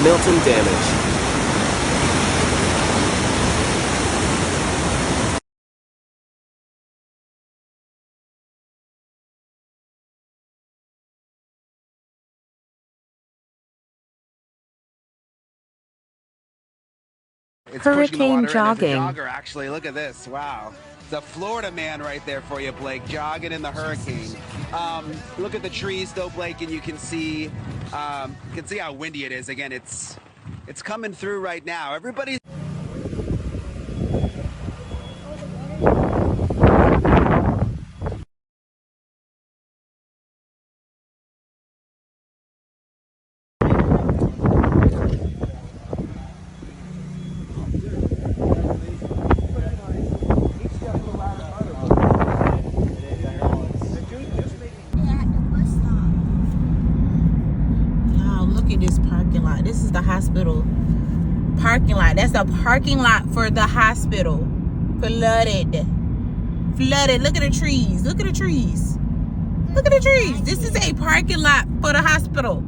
Milton damage. It's Hurricane pushing the water in. jogging. There's a jogger, actually. Look at this. Wow. It's a Florida man right there for you, Blake, jogging in the hurricane. Look at the trees, though, Blake, and you can see how windy it is. Again, it's coming through right now. Everybody's This parking lot. This is the hospital parking lot. That's the parking lot for the hospital. Flooded. Look at the trees. Look at the trees. Look at the trees. This is a parking lot for the hospital.